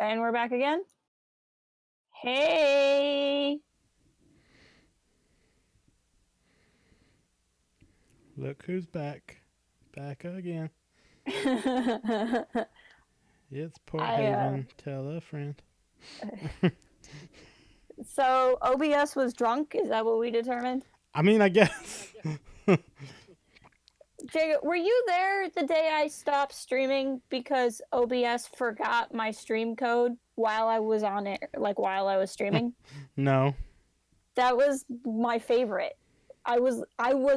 And we're back again. Hey! Look who's back. Back again. It's Port Haven. Tell a friend. So, OBS was drunk? Is that what we determined? I mean, I guess. Jacob, were you there the day I stopped streaming because OBS forgot my stream code while I was on it, like while I was streaming? No. That was my favorite. I was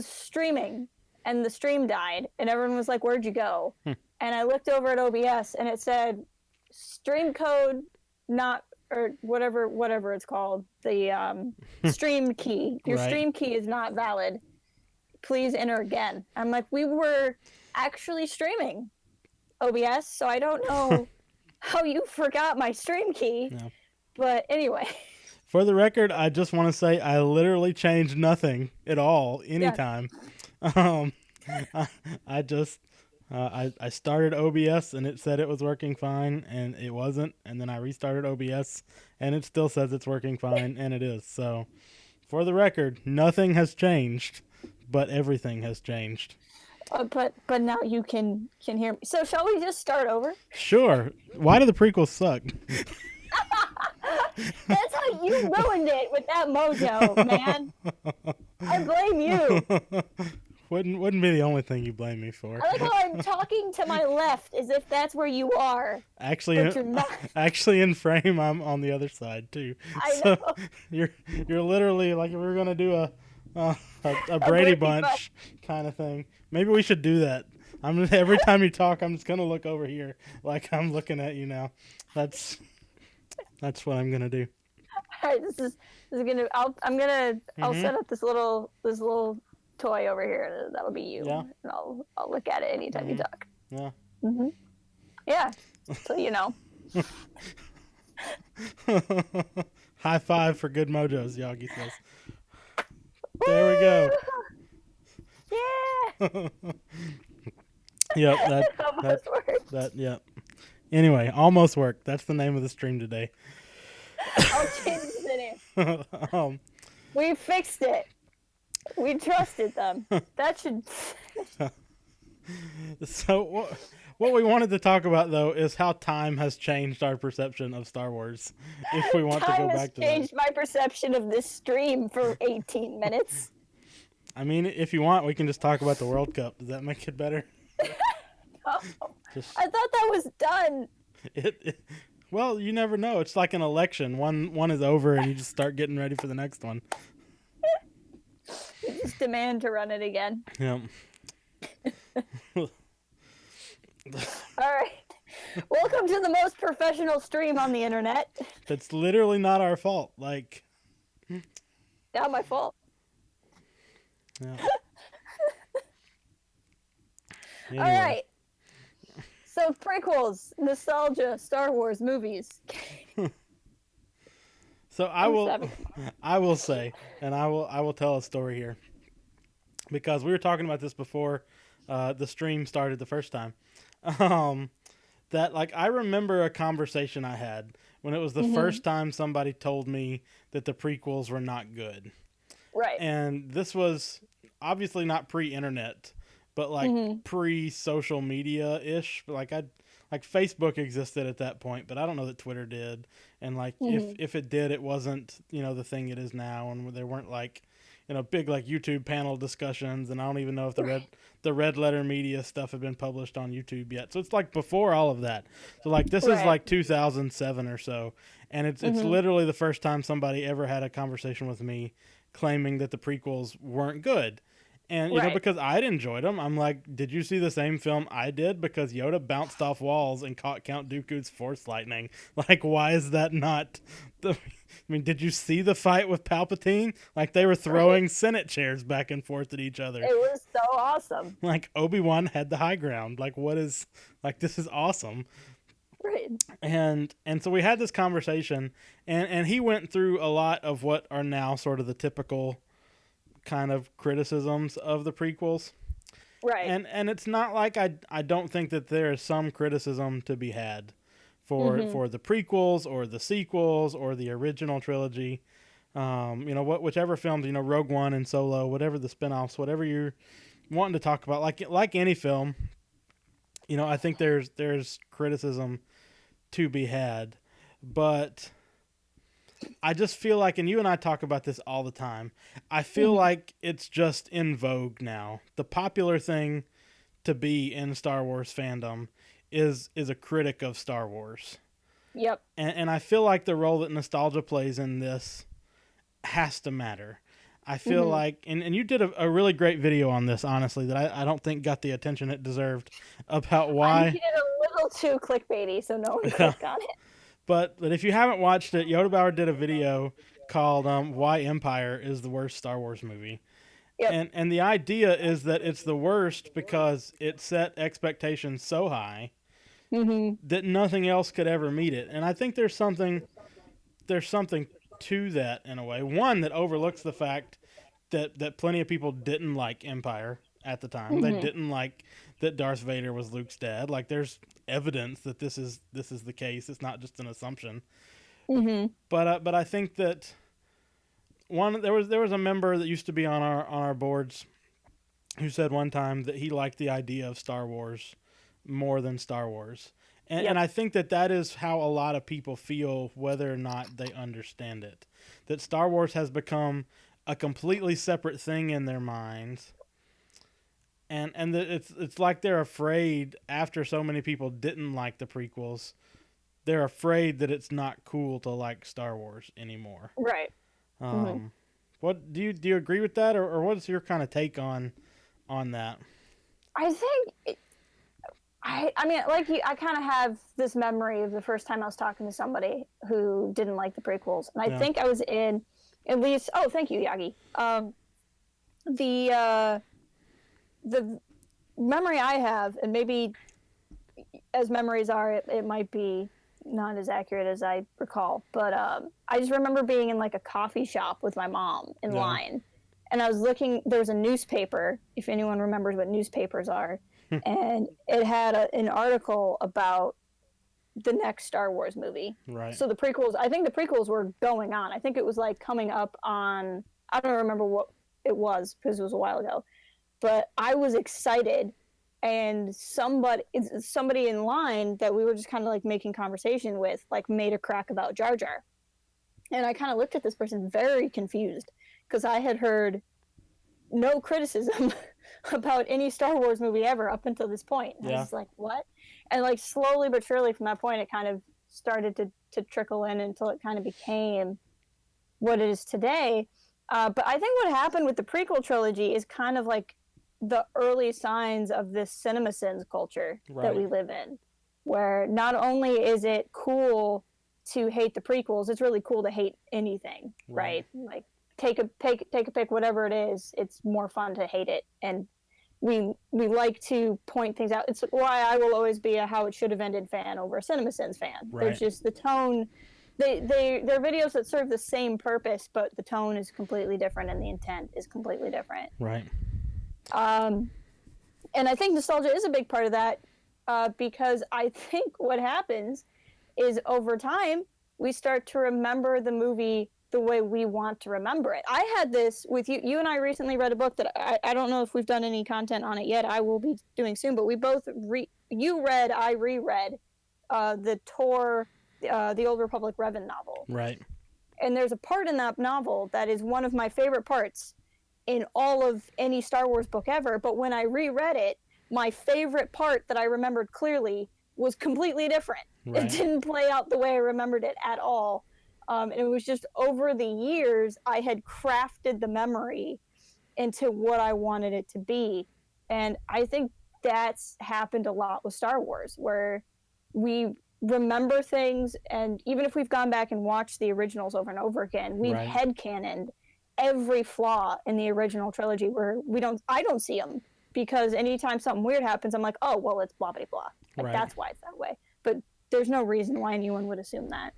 streaming and the stream died and everyone was like, "Where'd you go?" And I looked over at OBS and it said stream code not, or whatever it's called, the stream key. Your Right. stream key is not valid. Please enter again. I'm like, we were actually streaming OBS, so I don't know how you forgot my stream key. No. But anyway. For the record, I just want to say I literally changed nothing at all anytime. Yeah. I started OBS and it said it was working fine and it wasn't, and then I restarted OBS and it still says it's working fine and it is. So for the record, nothing has changed, but everything has changed. But now you can hear me. So shall we just start over? Sure. Why do the prequels suck? That's how you ruined it with that mojo, man. I blame you. Wouldn't be the only thing you blame me for. I like how I'm talking to my left as if that's where you are. Actually, you're not. Actually, in frame, I'm on the other side too. I know. You're literally like, if we were gonna do a Brady Bunch kind of thing. Maybe we should do that. Every time you talk, I'm just gonna look over here like I'm looking at you now. That's what I'm gonna do. All right, this is gonna. I'll set up this little toy over here. That'll be you. Yeah. And I'll look at it anytime you talk. Yeah. Mm-hmm. Yeah. So you know. High five for good mojos, Yagi says. There we go. Yeah. Yep, Yep. Anyway, almost worked. That's the name of the stream today. I'll change the name. We fixed it. We trusted them. That should. So what we wanted to talk about though is how time has changed our perception of Star Wars. If we want to go back to that. Time has changed my perception of this stream for 18 minutes. I mean, if you want, we can just talk about the World Cup. Does that make it better? No. I thought that was done. Well, you never know. It's like an election. One is over, and you just start getting ready for the next one. You just demand to run it again. Yeah. All right. Welcome to the most professional stream on the internet. It's literally not our fault. Like, not my fault. Yeah. Anyway. All right. So prequels, nostalgia, Star Wars movies. So I will say, and I will tell a story here, because we were talking about this before the stream started the first time. That like I remember a conversation I had when it was the first time somebody told me that the prequels were not good. Right. And this was obviously not pre-internet, but like pre-social media-ish. Like Facebook existed at that point, but I don't know that Twitter did. And like if it did, it wasn't, the thing it is now, and there weren't like, big like YouTube panel discussions, and I don't even know if the red letter media stuff had been published on YouTube yet. So it's like before all of that. So like this is like 2007 or so, and it's literally the first time somebody ever had a conversation with me claiming that the prequels weren't good. And, because I'd enjoyed them, I'm like, did you see the same film I did? Because Yoda bounced off walls and caught Count Dooku's Force lightning. Like, why is that not... I mean, did you see the fight with Palpatine? Like, they were throwing Senate chairs back and forth at each other. It was so awesome. Like, Obi-Wan had the high ground. Like, this is awesome. Right. And so we had this conversation, and he went through a lot of what are now sort of the typical kind of criticisms of the prequels. Right. And it's not like I don't think that there is some criticism to be had for the prequels or the sequels or the original trilogy. Whichever films, Rogue One and Solo, whatever the spinoffs, whatever you're wanting to talk about, like any film, I think there's criticism to be had, but I just feel like, and you and I talk about this all the time, I feel like it's just in vogue now. The popular thing to be in Star Wars fandom is a critic of Star Wars. Yep. And I feel like the role that nostalgia plays in this has to matter. I feel like, and you did a really great video on this, honestly, that I don't think got the attention it deserved about why. I made it a little too clickbaity, so no one clicked on it. But if you haven't watched it, Yoda Bauer did a video called "Why Empire is the Worst Star Wars Movie," and the idea is that it's the worst because it set expectations so high that nothing else could ever meet it. And I think there's something to that in a way. One that overlooks the fact that plenty of people didn't like Empire at the time. They didn't like that Darth Vader was Luke's dad. Like, there's evidence that this is the case. It's not just an assumption. But I think that there was a member that used to be on our boards who said one time that he liked the idea of Star Wars more than Star Wars. And I think that is how a lot of people feel, whether or not they understand it. That Star Wars has become a completely separate thing in their minds. And that it's like they're afraid, after so many people didn't like the prequels, they're afraid that it's not cool to like Star Wars anymore. Right. What do you agree with that, or what's your kind of take on that? I think I mean, like you, I kind of have this memory of the first time I was talking to somebody who didn't like the prequels, and I think I was in at least. Oh, thank you, Yagi. The memory I have, and maybe as memories are, it might be not as accurate as I recall, but I just remember being in like a coffee shop with my mom in line, and I was looking. There was a newspaper, if anyone remembers what newspapers are. And it had an article about the next Star Wars movie. Right. So the prequels, I think the prequels were going on. I think it was like coming up on, I don't remember what it was because it was a while ago. But I was excited, and somebody in line that we were just kind of like making conversation with, like, made a crack about Jar Jar. And I kind of looked at this person very confused because I had heard no criticism about any Star Wars movie ever up until this point. And I was like, what? And like slowly but surely from that point, it kind of started to trickle in until it kind of became what it is today. But I think what happened with the prequel trilogy is kind of like the early signs of this CinemaSins culture that we live in, where not only is it cool to hate the prequels, it's really cool to hate anything, right? Like, take a pick, whatever it is, it's more fun to hate it. And we like to point things out. It's why I will always be a How It Should Have Ended fan over a CinemaSins fan. There's just the tone. They're videos that serve the same purpose, but the tone is completely different and the intent is completely different. Right. And I think nostalgia is a big part of that, because I think what happens is over time we start to remember the movie the way we want to remember it. I had this with you. You and I recently read a book that I don't know if we've done any content on it yet. I will be doing soon, but we both you read, I reread the Tor, the Old Republic Revan novel. Right. And there's a part in that novel that is one of my favorite parts in all of any Star Wars book ever. But when I reread it, my favorite part that I remembered clearly was completely different. It didn't play out the way I remembered it at all. And it was just over the years, I had crafted the memory into what I wanted it to be. And I think that's happened a lot with Star Wars, where we remember things, and even if we've gone back and watched the originals over and over again, we've headcanoned every flaw in the original trilogy where I don't see them, because anytime something weird happens, I'm like, oh, well, it's blah, blah, blah. Like, that's why it's that way. But there's no reason why anyone would assume that.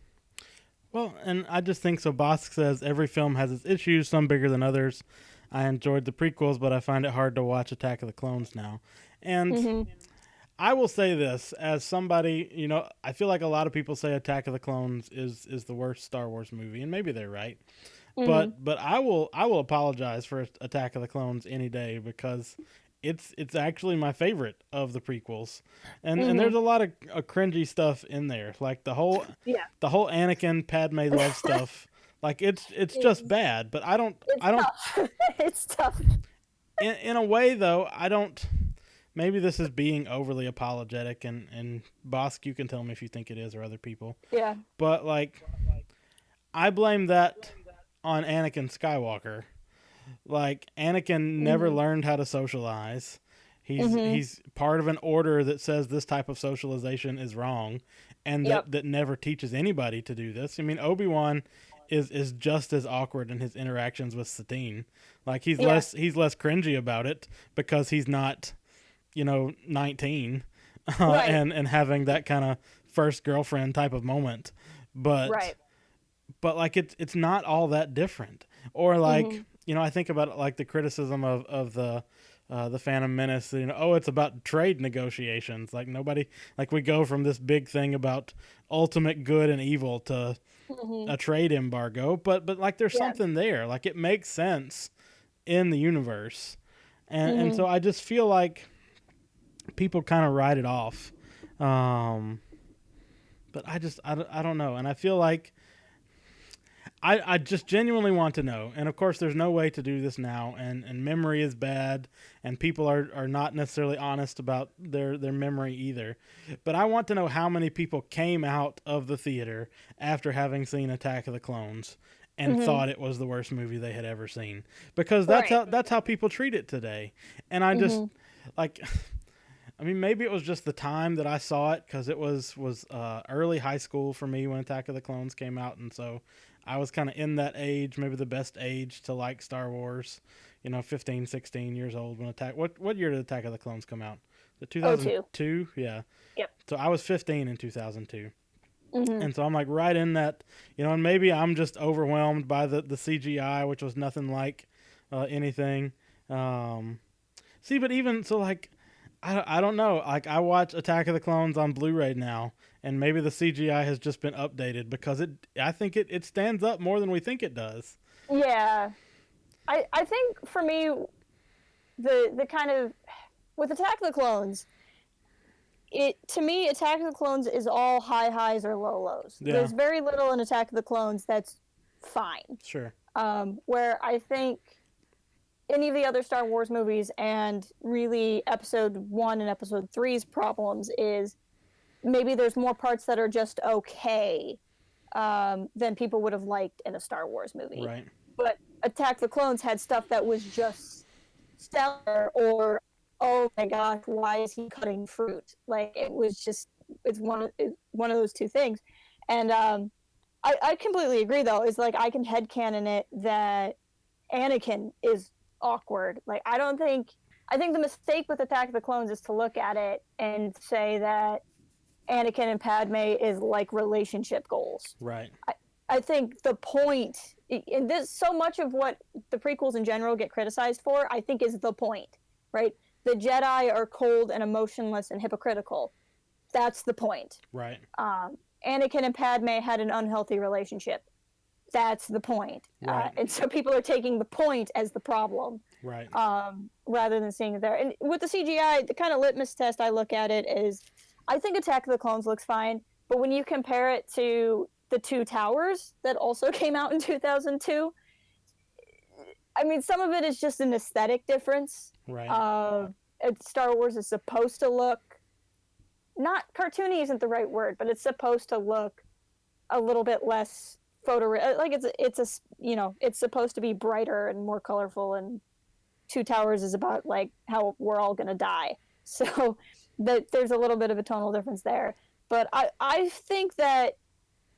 Well, and I just think so. Bosk says every film has its issues, some bigger than others. I enjoyed the prequels, but I find it hard to watch Attack of the Clones now. And I will say this as somebody, I feel like a lot of people say Attack of the Clones is the worst Star Wars movie, and maybe they're right. Mm-hmm. But I will apologize for Attack of the Clones any day because it's actually my favorite of the prequels, and Mm-hmm. there's a lot of cringy stuff in there, like Yeah. the whole Anakin Padme love stuff. Like it's just It's bad, but I don't it's I don't tough. It's tough. in a way though I don't. Maybe this is being overly apologetic, and Bosk, you can tell me if you think it is or other people. Yeah. But like, I blame that on Anakin Skywalker. Like Anakin never Mm-hmm. learned how to socialize. Mm-hmm. He's part of an order that says this type of socialization is wrong, and Yep. that never teaches anybody to do this. I mean, Obi-Wan is just as awkward in his interactions with Satine. Like Yeah. he's less cringy about it because he's not 19 Right. and having that kind of first girlfriend type of moment. But Right. like it's not all that different. Or like, Mm-hmm. I think about like the criticism of the Phantom Menace, oh, it's about trade negotiations. Like nobody, like we go from this big thing about ultimate good and evil to Mm-hmm. a trade embargo, but like there's Yeah. something there. Like it makes sense in the universe. And Mm-hmm. so I just feel like people kind of write it off. Um, but I don't know. And I feel like I just genuinely want to know. And of course, there's no way to do this now. And memory is bad. And people are not necessarily honest about their memory either. But I want to know how many people came out of the theater after having seen Attack of the Clones and Mm-hmm. thought it was the worst movie they had ever seen. Because Right. that's how people treat it today. And I just Mm-hmm. like I mean, maybe it was just the time that I saw it because it was early high school for me when Attack of the Clones came out, and so I was kind of in that age, maybe the best age to like Star Wars. 15, 16 years old when Attack. What year did Attack of the Clones come out? The Oh, two. 2002. Yeah. Yep. So I was 15 in 2002. Mm-hmm. And so I'm like right in that, and maybe I'm just overwhelmed by the CGI, which was nothing like anything. Um, See, but even so, like, I don't know. Like, I watch Attack of the Clones on Blu-ray now, and maybe the CGI has just been updated because I think it stands up more than we think it does. Yeah. I think for me, the kind of with Attack of the Clones, to me Attack of the Clones is all high highs or low lows. Yeah, There's very little in Attack of the Clones that's fine. sure. Where I think any of the other Star Wars movies and really Episode 1 and Episode 3's problems is maybe there's more parts that are just okay than people would have liked in a Star Wars movie. Right. But Attack the Clones had stuff that was just stellar, or oh my gosh, why is he cutting fruit? Like it was just it's one of those two things. And I completely agree though. Is like I can headcanon it that Anakin is awkward. Like I think the mistake with Attack of the Clones is to look at it and say that Anakin and Padme is like relationship goals. Right. I think the point, and this so much of what the prequels in general get criticized for, I think is the point, right? The Jedi are cold and emotionless and hypocritical. That's the point. Right. Anakin and Padme had an unhealthy relationship. That's the point. Right. And so people are taking the point as the problem, Right. rather than seeing it there. And with the CGI, the kind of litmus test I look at it is, I think Attack of the Clones looks fine, but when you compare it to the Two Towers that also came out in 2002, I mean, some of it is just an aesthetic difference. Right. Star Wars is supposed to look, not cartoony isn't the right word, but it's supposed to look a little bit less like it's supposed to be brighter and more colorful, and Two Towers is about like how we're all gonna die. So that there's a little bit of a tonal difference there. But I think that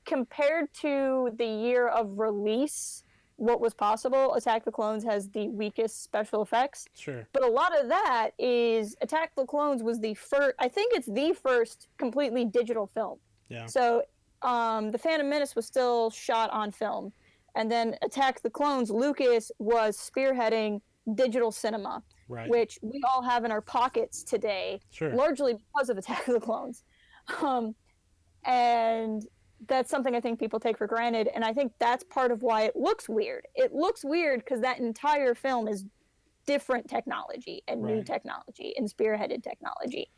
compared to the year of release, what was possible, Attack the Clones has the weakest special effects. Sure. But a lot of that is Attack the Clones was the first, I think it's the first completely digital film. Yeah. So the Phantom Menace was still shot on film. And then Attack the Clones, Lucas was spearheading digital cinema. Right. which we all have in our pockets today, Sure. largely because of Attack of the Clones. Um, and that's something I think people take for granted, and I think that's part of why it looks weird. It looks weird because that entire film is different technology and new Right. technology and spearheaded technology.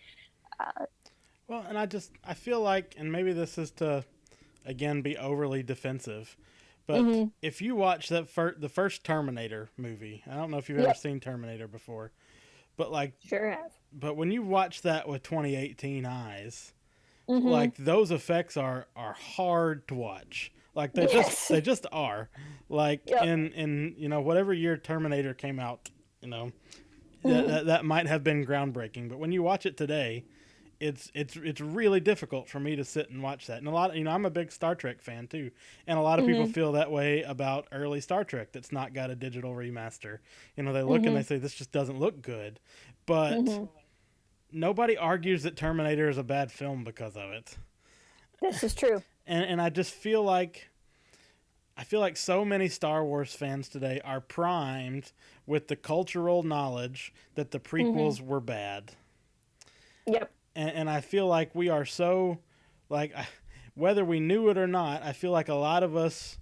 Well, and I feel like, and maybe this is to, again, be overly defensive, but if you watch the first Terminator movie, I don't know if you've ever seen Terminator before, but like, Sure have. but when you watch that with 2018 eyes, like those effects are hard to watch. Like they just are. Like in whatever year Terminator came out, that might have been groundbreaking. But when you watch it today, it's really difficult for me to sit and watch that. And a lot, I'm a big Star Trek fan too, and a lot of people feel that way about early Star Trek that's not got a digital remaster. They look and they say this just doesn't look good, but nobody argues that Terminator is a bad film because of it. This is true. And I just feel like so many Star Wars fans today are primed with the cultural knowledge that the prequels were bad. Yep. And I feel like we are so, like, whether we knew it or not, I feel like a lot of us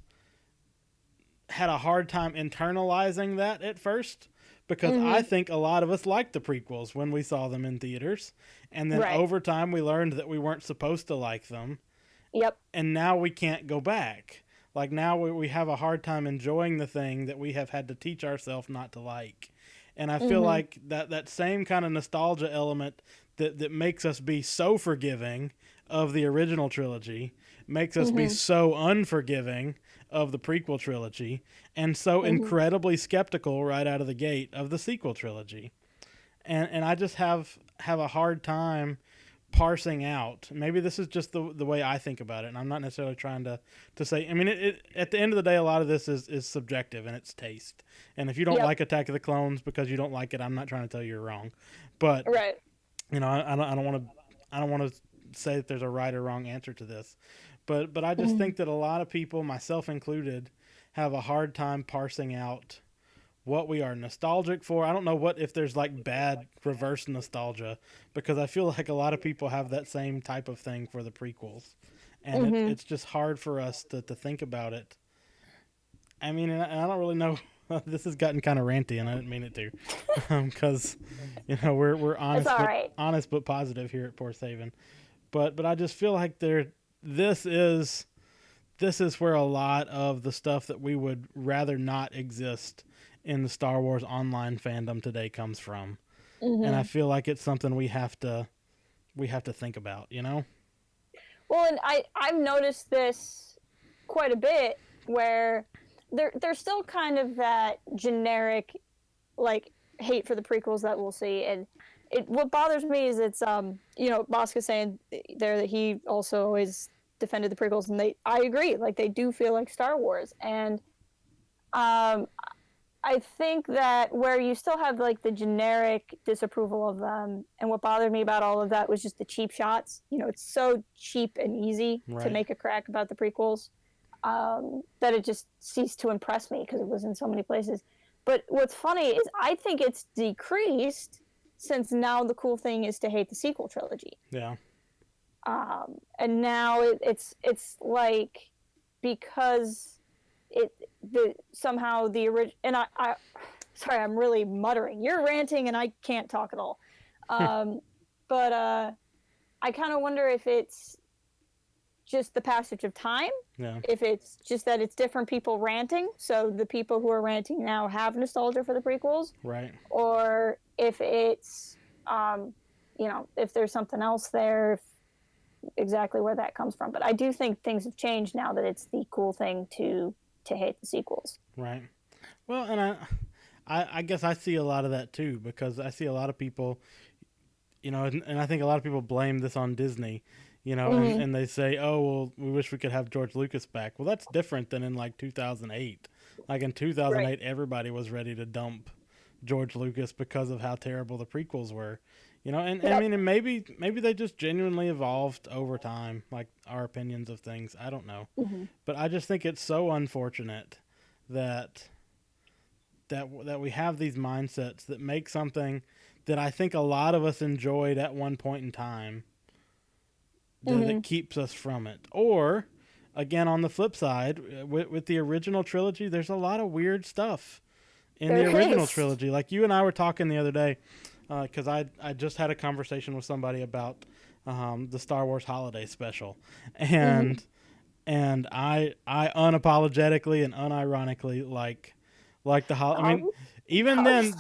had a hard time internalizing that at first, because I think a lot of us liked the prequels when we saw them in theaters. And then over time we learned that we weren't supposed to like them. Yep. And now we can't go back. Like, now we have a hard time enjoying the thing that we have had to teach ourselves not to like. And I feel like that same kind of nostalgia element that makes us be so forgiving of the original trilogy makes us be so unforgiving of the prequel trilogy, and so incredibly skeptical right out of the gate of the sequel trilogy. And I just have a hard time parsing out. Maybe this is just the way I think about it, and I'm not necessarily trying to say, I mean, it at the end of the day, a lot of this is subjective and it's taste. And if you don't like Attack of the Clones because you don't like it, I'm not trying to tell you you're wrong. But I don't want to say that there's a right or wrong answer to this. But I just think that a lot of people, myself included, have a hard time parsing out what we are nostalgic for. I don't know if there's like bad reverse nostalgia, because I feel like a lot of people have that same type of thing for the prequels. And it's just hard for us to think about it. I mean, and I don't really know. This has gotten kind of ranty, and I didn't mean it to, because we're honest, honest but positive here at Force Haven. But I just feel like this is where a lot of the stuff that we would rather not exist in the Star Wars online fandom today comes from, and I feel like it's something we have to think about. Well, and I've noticed this quite a bit, where there's still kind of that generic, like, hate for the prequels that we'll see, and what bothers me is it's Bosca's saying there that he also always defended the prequels, and I agree, like, they do feel like Star Wars, and I think that where you still have like the generic disapproval of them, and what bothered me about all of that was just the cheap shots. It's so cheap and easy to make a crack about the prequels, that it just ceased to impress me because it was in so many places. But what's funny is I think it's decreased, since now the cool thing is to hate the sequel trilogy. Yeah. And now it's like, because somehow the original, and I sorry, I'm really muttering. You're ranting and I can't talk at all. But I kind of wonder if it's just the passage of time. Yeah. If it's just that it's different people ranting, so the people who are ranting now have nostalgia for the prequels. Right. Or if it's, if there's something else there, exactly where that comes from. But I do think things have changed now that it's the cool thing to hate the sequels. Right. Well, and I guess I see a lot of that too, because I see a lot of people, and I think a lot of people blame this on Disney, and they say, oh, well, we wish we could have George Lucas back. Well, that's different than in like 2008. Like in 2008, everybody was ready to dump George Lucas because of how terrible the prequels were. I mean, and maybe they just genuinely evolved over time, like our opinions of things. I don't know. But I just think it's so unfortunate that that we have these mindsets that make something that I think a lot of us enjoyed at one point in time that keeps us from it. Or, again, on the flip side, with the original trilogy, there's a lot of weird stuff in the original trilogy. Like you and I were talking the other day, because I just had a conversation with somebody about the Star Wars Holiday Special, and I unapologetically and unironically like the I mean, even then,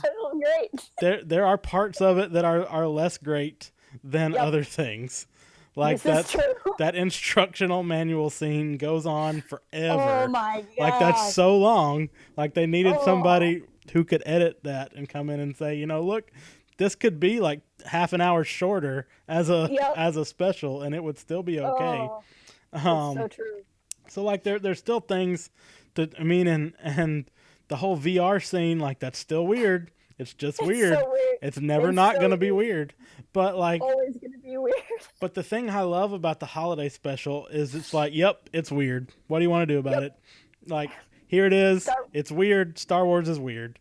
great. there are parts of it that are less great than other things. Like that instructional manual scene goes on forever. Oh my god! Like that's so long. Like they needed somebody who could edit that and come in and say, look, this could be like half an hour shorter as a special, and it would still be okay. That's so true. So like there's still things that and the whole VR scene, like that's still weird. It's just weird. So weird. It's never not gonna be weird. But like always gonna be weird. But the thing I love about the holiday special is it's like, yep, it's weird. What do you want to do about it? Like, here it is. It's weird. Star Wars is weird.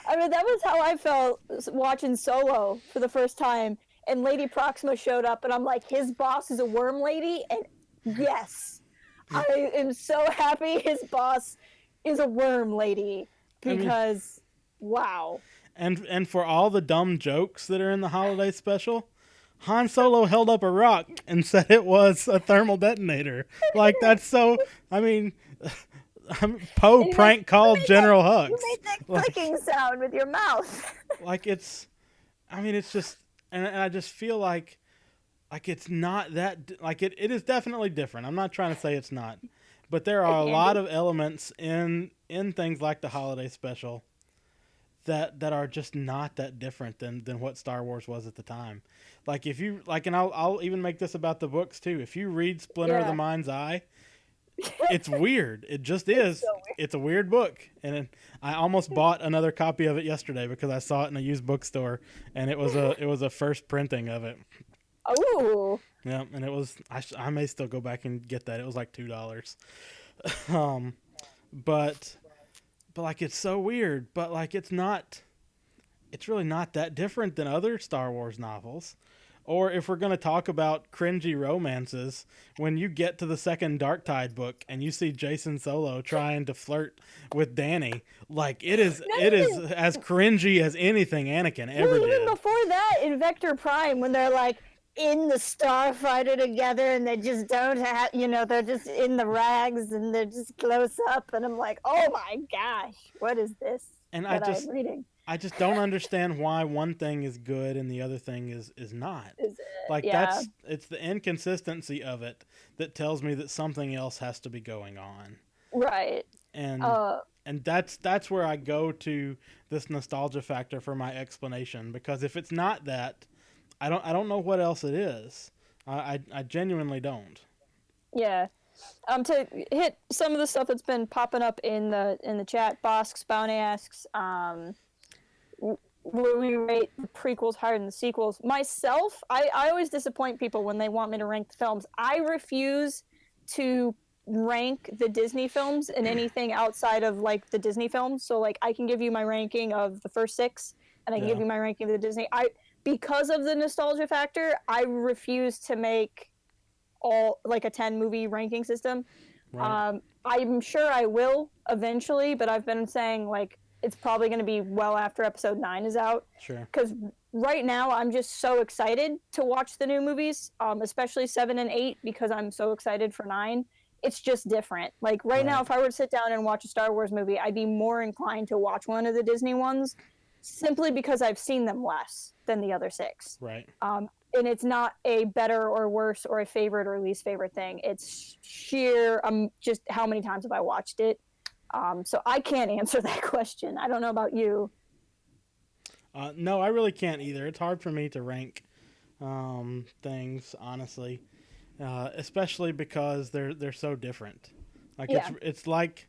I mean, that was how I felt watching Solo for the first time. And Lady Proxima showed up, and I'm like, his boss is a worm lady? And yes, I am so happy his boss is a worm lady. Because, wow. And for all the dumb jokes that are in the holiday special, Han Solo held up a rock and said it was a thermal detonator. Like, that's so... I mean... Poe prank called General Hux. You made that clicking sound with your mouth. Like it's, I mean, it's just, and I just feel like it's not that, like it is definitely different. I'm not trying to say it's not, but there are a lot of elements in things like the holiday special that are just not that different than what Star Wars was at the time. Like if you like, and I'll even make this about the books too. If you read Splinter of the Mind's Eye. It's weird. It just is. It's a weird book, and I almost bought another copy of it yesterday because I saw it in a used bookstore, and it was a first printing of it. Oh. Yeah, and it was. I may still go back and get that. It was like $2. But like it's so weird. But like it's not. It's really not that different than other Star Wars novels. Or if we're going to talk about cringy romances, when you get to the second Dark Tide book and you see Jason Solo trying to flirt with Danny, like it is as cringy as anything Anakin ever did. Even before that, in Vector Prime, when they're like in the Starfighter together and they just don't have, they're just in the rags and they're just close up, and I'm like, oh my gosh, what is this? And I'm reading? I just don't understand why one thing is good and the other thing is not. It's the inconsistency of it that tells me that something else has to be going on. Right. And that's where I go to this nostalgia factor for my explanation, because if it's not that, I don't know what else it is. I genuinely don't. Yeah. To hit some of the stuff that's been popping up in the chat, Bosk Bounty asks, will we rate the prequels higher than the sequels? Myself, I always disappoint people when they want me to rank the films. I refuse to rank the Disney films in anything outside of like the Disney films. So like I can give you my ranking of the first 6, and I can give you my ranking of the Disney. Because of the nostalgia factor, I refuse to make all like a 10 movie ranking system. Right. I'm sure I will eventually, but I've been saying like it's probably going to be well after episode 9 is out. Sure. Because right now I'm just so excited to watch the new movies, especially 7 and 8, because I'm so excited for 9. It's just different. Like right now, if I were to sit down and watch a Star Wars movie, I'd be more inclined to watch one of the Disney ones, simply because I've seen them less than the other 6. Right. And it's not a better or worse or a favorite or least favorite thing. It's sheer just how many times have I watched it. So I can't answer that question. I don't know about you. No, I really can't either. It's hard for me to rank things, honestly, especially because they're so different. Like it's like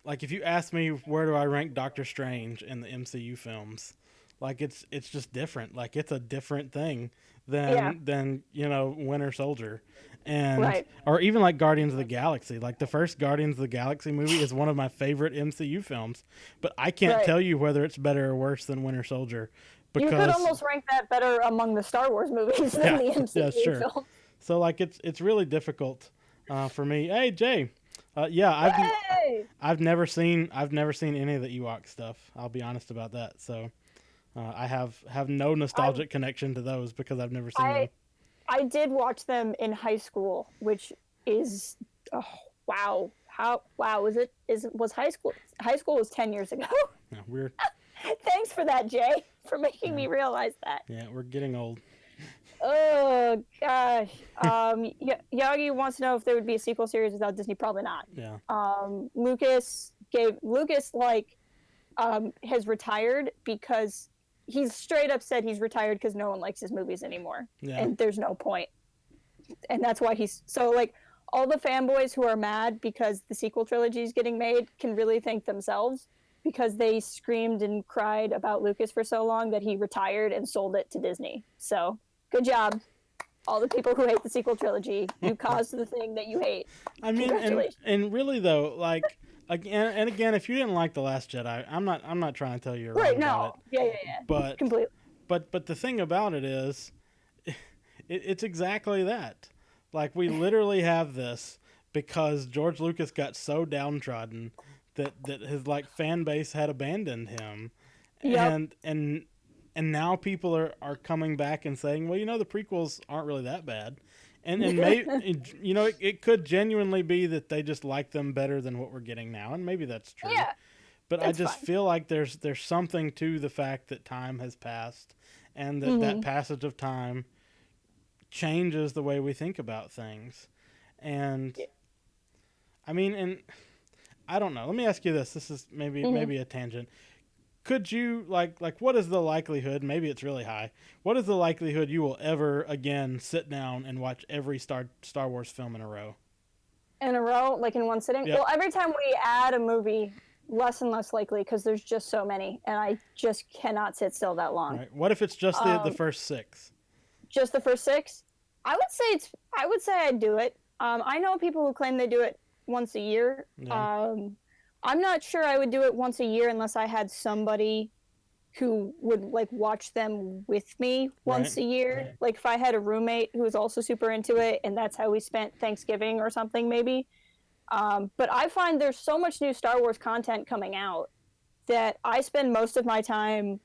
if you ask me where do I rank Doctor Strange in the MCU films, like it's just different. Like it's a different thing than Winter Soldier. And Right. or even like Guardians of the Galaxy. Like the first Guardians of the Galaxy movie is one of my favorite MCU films, but I can't Right. tell you whether it's better or worse than Winter Soldier You could because almost rank that better among the Star Wars movies than the yeah, MCU sure. films. So like it's really difficult for me. Hey Jay, yeah, Hey! I've never seen any of the Ewok stuff. I'll be honest about that. So I have no nostalgic connection to those because I've never seen them. I did watch them in high school, which is wow. Wow, was high school was 10 years ago. Yeah, we're Thanks for that, Jay, for making me realize that. yeah, we're getting old. Oh gosh. Yagi wants to know if there would be a sequel series without Disney. Probably not. Yeah. Lucas has retired because he's straight up said he's retired because no one likes his movies anymore, and there's no point. And that's why he's so like all the fanboys who are mad because the sequel trilogy is getting made can really thank themselves because they screamed and cried about Lucas for so long that he retired and sold it to Disney. So good job, all the people who hate the sequel trilogy. You caused the thing that you hate. I mean, and really though, like again, if you didn't like The Last Jedi, I'm not trying to tell you Right, about no. it. Yeah. But completely. But the thing about it is, it's exactly that. Like we literally have this because George Lucas got so downtrodden that his like fan base had abandoned him, and now people are coming back and saying, well, the prequels aren't really that bad. And maybe it could genuinely be that they just like them better than what we're getting now, and maybe that's true. Yeah, but I just feel like there's something to the fact that time has passed, and that passage of time changes the way we think about things. And I mean, and I don't know. Let me ask you this. This is maybe a tangent. Could you like what is the likelihood, maybe it's really high, what is the likelihood you will ever again sit down and watch every Star Wars film in a row? In a row, like in one sitting? Yep. Well, every time we add a movie, less and less likely because there's just so many and I just cannot sit still that long. Right. What if it's just the first 6? Just the first 6? I would say I'd do it. I know people who claim they do it once a year. Yeah. I'm not sure I would do it once a year unless I had somebody who would like watch them with me once a year. Right. Like if I had a roommate who was also super into it and that's how we spent Thanksgiving or something maybe. But I find there's so much new Star Wars content coming out that I spend most of my time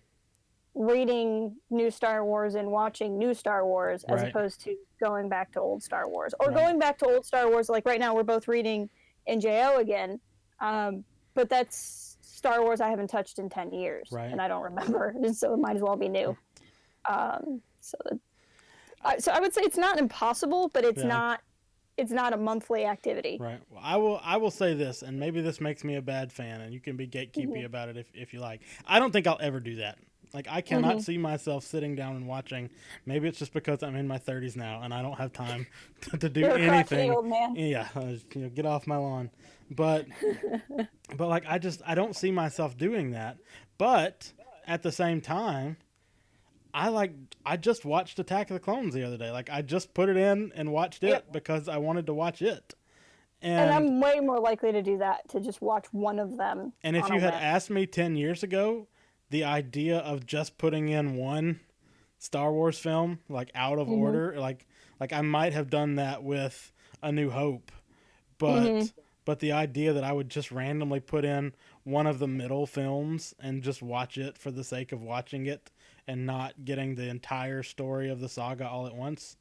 reading new Star Wars and watching new Star Wars as opposed to going back to old Star Wars. Or going back to old Star Wars, like right now we're both reading NJO again. But that's Star Wars I haven't touched in 10 years, and I don't remember, so it might as well be new. So I would say it's not impossible, but it's not a monthly activity. Right. Well, I will say this, and maybe this makes me a bad fan, and you can be gatekeepy about it if you like. I don't think I'll ever do that. Like I cannot see myself sitting down and watching. Maybe it's just because I'm in my 30s now and I don't have time to do You're anything. Old man. Yeah, get off my lawn. But like I don't see myself doing that. But at the same time, I just watched Attack of the Clones the other day. Like I just put it in and watched it because I wanted to watch it. And I'm way more likely to do that, to just watch one of them. And if you had asked me 10 years ago, the idea of just putting in one Star Wars film, like out of order, like I might have done that with A New Hope, but the idea that I would just randomly put in one of the middle films and just watch it for the sake of watching it and not getting the entire story of the saga all at once,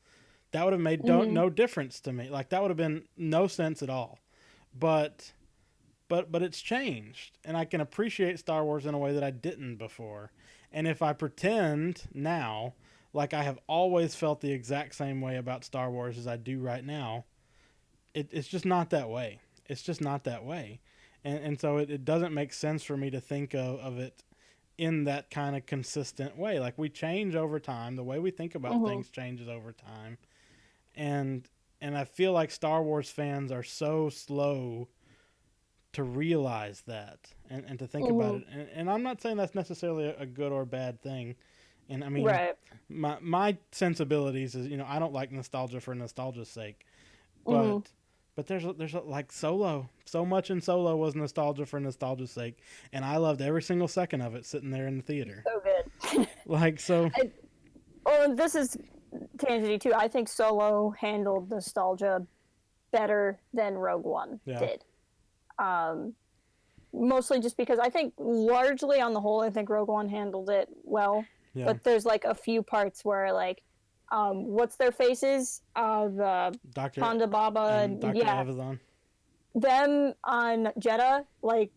that would have made no difference to me. Like that would have been no sense at all. But it's changed, and I can appreciate Star Wars in a way that I didn't before. And if I pretend now, like I have always felt the exact same way about Star Wars as I do right now, it's just not that way. It's just not that way. And so it doesn't make sense for me to think of it in that kind of consistent way. Like we change over time. The way we think about things changes over time. And I feel like Star Wars fans are so slow to realize that and to think about it. And I'm not saying that's necessarily a good or bad thing. And I mean, Right. my sensibilities is, I don't like nostalgia for nostalgia's sake, Mm-hmm. but there's like Solo. So much in Solo was nostalgia for nostalgia's sake, and I loved every single second of it sitting there in the theater. So good. Like so, Well, this is tangent too. I think Solo handled nostalgia better than Rogue One yeah, did. Um, Mostly just because I think largely on the whole, I think Rogue One handled it well. yeah. But there's like a few parts where like, what's their faces? The Doctor Ponda Baba, and Doctor yeah, Evazan. them on Jeddah like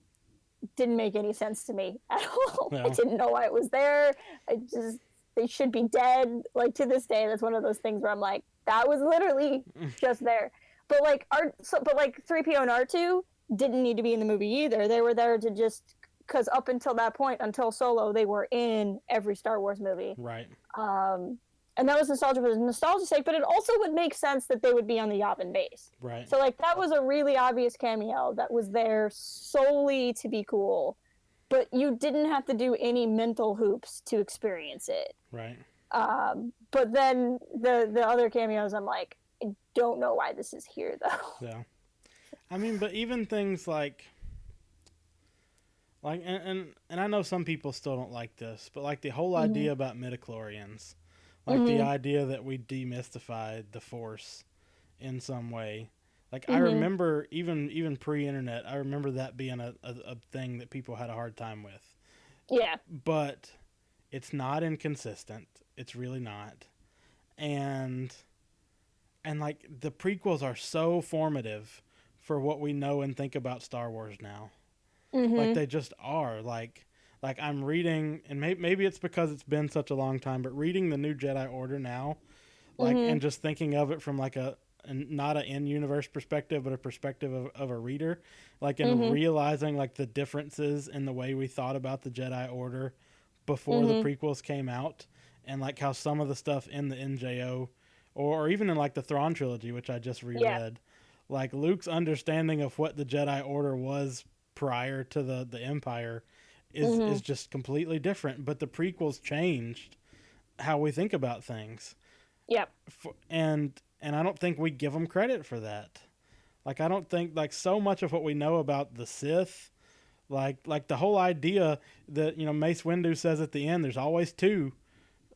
didn't make any sense to me at all. Yeah. I didn't know why it was there. I just they should be dead. Like to this day, that's one of those things where I'm like, that was literally just there. But like but like 3PO and R2 didn't need to be in the movie either. They were there to just because up until that point, until Solo, they were in every Star Wars movie. Right. And that was nostalgia for nostalgia's sake, but it also would make sense that they would be on the Yavin base. Right. So like that was a really obvious cameo that was there solely to be cool, but you didn't have to do any mental hoops to experience it. Right. But then the other cameos, I'm like, I don't know why this is here though. Yeah. I mean, but even things like and I know some people still don't like this, but like the whole idea about midichlorians, like the idea that we demystified the Force in some way. Like I remember even pre-internet, I remember that being a thing that people had a hard time with. Yeah. But it's not inconsistent. It's really not. And like the prequels are so formative for what we know and think about Star Wars now. Like they just are. Like I'm reading, and maybe it's because it's been such a long time, but reading the new Jedi Order now, like and just thinking of it from like not an in-universe perspective, but a perspective of a reader, like and realizing like the differences in the way we thought about the Jedi Order before the prequels came out, and like how some of the stuff in the NJO or even in like the Thrawn trilogy, which I just reread, like Luke's understanding of what the Jedi Order was prior to the Empire is just completely different. But the prequels changed how we think about things. Yep. And I don't think we give them credit for that. Like I don't think like so much of what we know about the Sith, like the whole idea that Mace Windu says at the end, there's always two.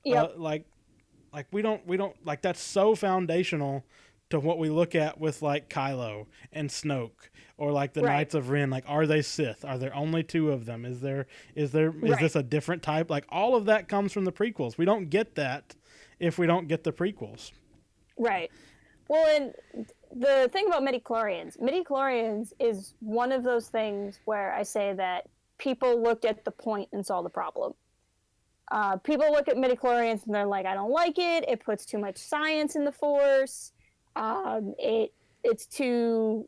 Yep. Like we don't like that's so foundational to what we look at with like Kylo and Snoke or like the Knights of Ren. Like, are they Sith? Are there only two of them? Is this a different type? Like all of that comes from the prequels. We don't get that if we don't get the prequels. Right. Well, and the thing about midichlorians is one of those things where I say that people looked at the point and saw the problem. People look at midichlorians and they're like, I don't like it. It puts too much science in the Force. It's too,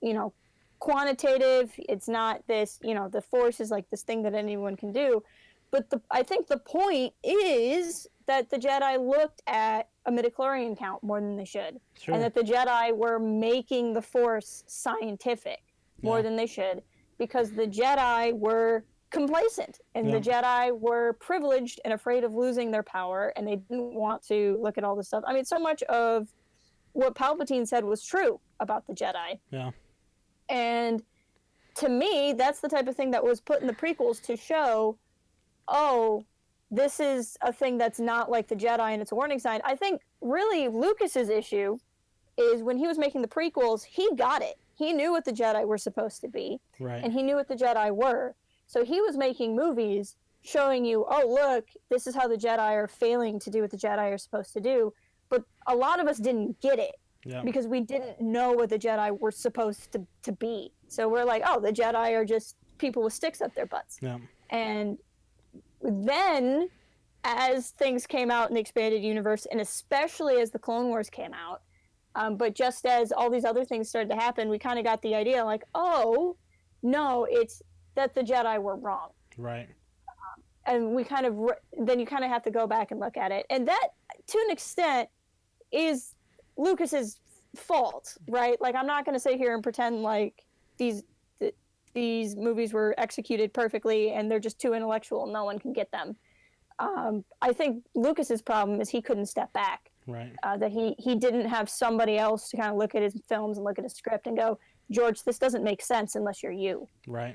quantitative. It's not this, the Force is like this thing that anyone can do. But I think the point is that the Jedi looked at a midichlorian count more than they should. Sure. And that the Jedi were making the Force scientific more than they should, because the Jedi were complacent and the Jedi were privileged and afraid of losing their power, and they didn't want to look at all this stuff. I mean, so much of what Palpatine said was true about the Jedi. Yeah. And to me, that's the type of thing that was put in the prequels to show, oh, this is a thing that's not like the Jedi and it's a warning sign. I think really Lucas's issue is when he was making the prequels, he got it. He knew what the Jedi were supposed to be. Right. And he knew what the Jedi were. So he was making movies showing you, oh, look, this is how the Jedi are failing to do what the Jedi are supposed to do. But a lot of us didn't get it because we didn't know what the Jedi were supposed to be. So we're like, oh, the Jedi are just people with sticks up their butts. Yeah. And then as things came out in the expanded universe, and especially as the Clone Wars came out, but just as all these other things started to happen, we kind of got the idea like, oh, no, it's that the Jedi were wrong. Right. And we kind of, then you kind of have to go back and look at it. And that, to an extent, is Lucas's fault, right? Like, I'm not going to sit here and pretend like these movies were executed perfectly and they're just too intellectual, no one can get them. I think Lucas's problem is he couldn't step back. Right. That he didn't have somebody else to kind of look at his films and look at his script and go, George, this doesn't make sense unless you're you. Right.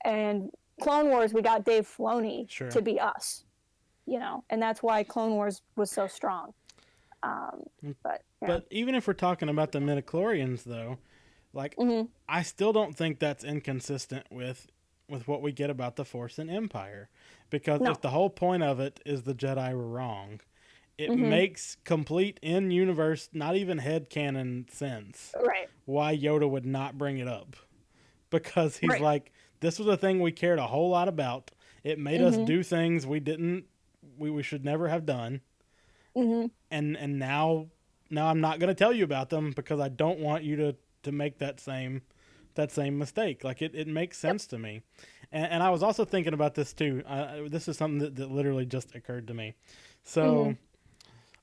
And Clone Wars, we got Dave Filoni Sure. to be us, and that's why Clone Wars was so strong. But even if we're talking about the midichlorians, though, like I still don't think that's inconsistent with what we get about the Force and Empire, because if the whole point of it is the Jedi were wrong, it makes complete in-universe, not even headcanon sense, right? Why Yoda would not bring it up, because he's like, this was a thing we cared a whole lot about. It made us do things we should never have done. And now I'm not going to tell you about them because I don't want you to make that same mistake. Like it makes sense to me. And I was also thinking about this too. This is something that literally just occurred to me. So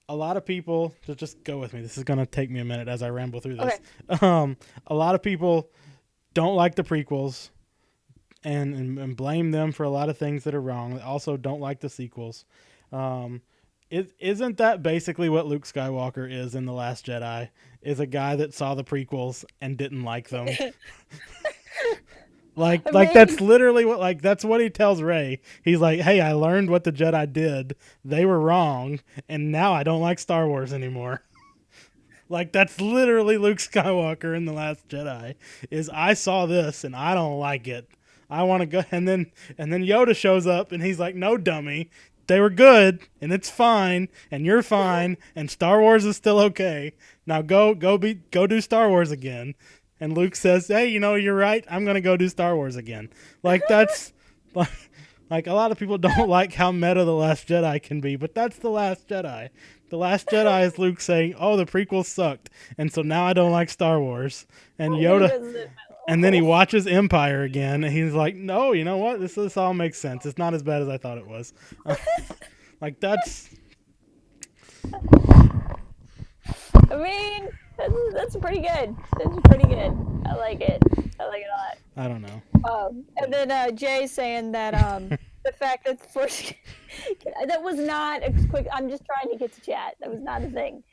a lot of people, just go with me. This is going to take me a minute as I ramble through this. Okay. A lot of people don't like the prequels and blame them for a lot of things that are wrong. They also don't like the sequels. Isn't that basically what Luke Skywalker is in The Last Jedi? Is a guy that saw the prequels and didn't like them. That's literally what, that's what he tells Rey. He's like, hey, I learned what the Jedi did. They were wrong, and now I don't like Star Wars anymore. That's literally Luke Skywalker in The Last Jedi. Is I saw this and I don't like it. I want to go, and then Yoda shows up and he's like, no, dummy. They were good, and it's fine, and you're fine, and Star Wars is still okay. Now go do Star Wars again. And Luke says, hey, you're right. I'm gonna go do Star Wars again. That's like a lot of people don't like how meta The Last Jedi can be, but that's The Last Jedi. The Last Jedi is Luke saying, oh, the prequels sucked, and so now I don't like Star Wars. And Yoda. And then he watches Empire again, and he's like, no, you know what? This all makes sense. It's not as bad as I thought it was. That's... I mean, that's pretty good. That's pretty good. I like it. I like it a lot. I don't know. And then Jay saying that the fact that the Force... that was not a quick... I'm just trying to get to chat. That was not a thing.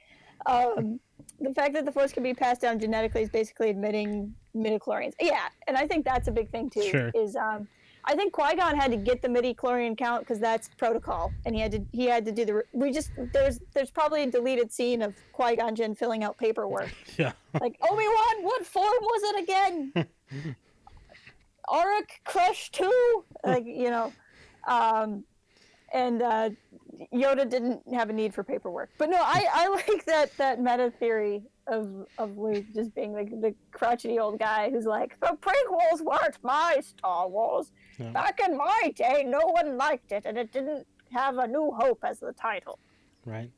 The fact that the Force can be passed down genetically is basically admitting midichlorians. Yeah, and I think that's a big thing too. Sure. Is I think Qui-Gon had to get the midichlorian count because that's protocol, and he had to do the. There's probably a deleted scene of Qui-Gon Jinn filling out paperwork. Yeah. Like, Obi-Wan, what form was it again? Auric Crush 2? And Yoda didn't have a need for paperwork. But no, I like that meta theory of Luke just being like the crotchety old guy who's like, the prequels weren't my Star Wars. Yeah. Back in my day, no one liked it, and it didn't have A New Hope as the title. Right.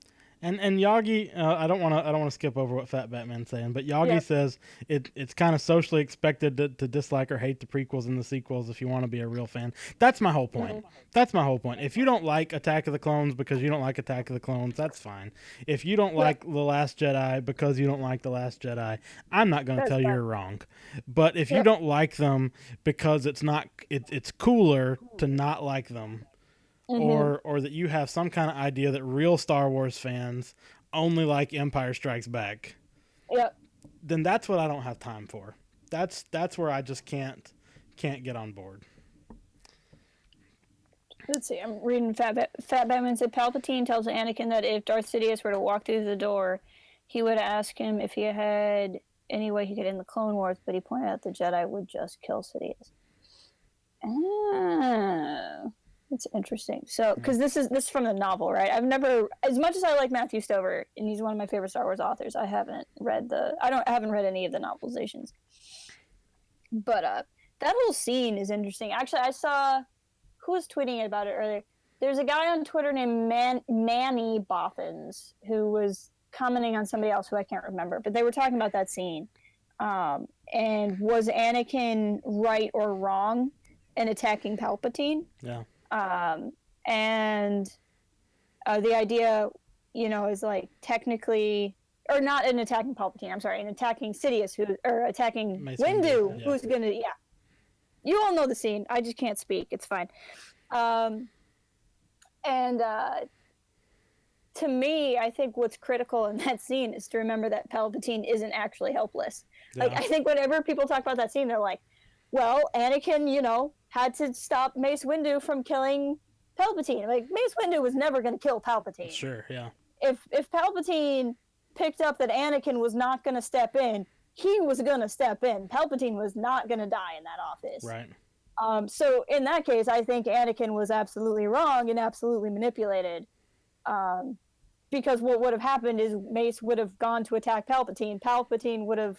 And Yagi, I don't want to skip over what Fat Batman's saying, but Yagi says it's kind of socially expected to dislike or hate the prequels and the sequels if you want to be a real fan. That's my whole point. Mm-hmm. That's my whole point. If you don't like Attack of the Clones because you don't like Attack of the Clones, that's fine. If you don't like The Last Jedi because you don't like The Last Jedi, I'm not going to tell you you're wrong. But if you don't like them because it's cooler to not like them. Mm-hmm. Or that you have some kind of idea that real Star Wars fans only like Empire Strikes Back. Yep. Then that's what I don't have time for. That's where I just can't get on board. Let's see. I'm reading Fat Batman said Palpatine tells Anakin that if Darth Sidious were to walk through the door, he would ask him if he had any way he could end the Clone Wars, but he pointed out the Jedi would just kill Sidious. Oh. It's interesting. So, because this is from the novel, right? I've never, as much as I like Matthew Stover, and he's one of my favorite Star Wars authors, I haven't read any of the novelizations. But that whole scene is interesting. Actually, I saw who was tweeting about it earlier. There's a guy on Twitter named Manny Boffins who was commenting on somebody else who I can't remember, but they were talking about that scene. And was Anakin right or wrong in attacking Palpatine? Yeah. And the idea, is like technically, or not in attacking Palpatine, I'm sorry, in attacking Sidious, or attacking Windu, who's gonna, you all know the scene. I just can't speak. It's fine. And to me, I think what's critical in that scene is to remember that Palpatine isn't actually helpless. Yeah. Like, I think whenever people talk about that scene, they're like, well, Anakin, you know, had to stop Mace Windu from killing Palpatine. Like, Mace Windu was never going to kill Palpatine. Sure, yeah. If Palpatine picked up that Anakin was not going to step in, he was going to step in. Palpatine was not going to die in that office. Right. So in that case, I think Anakin was absolutely wrong and absolutely manipulated. Because what would have happened is Mace would have gone to attack Palpatine. Palpatine would have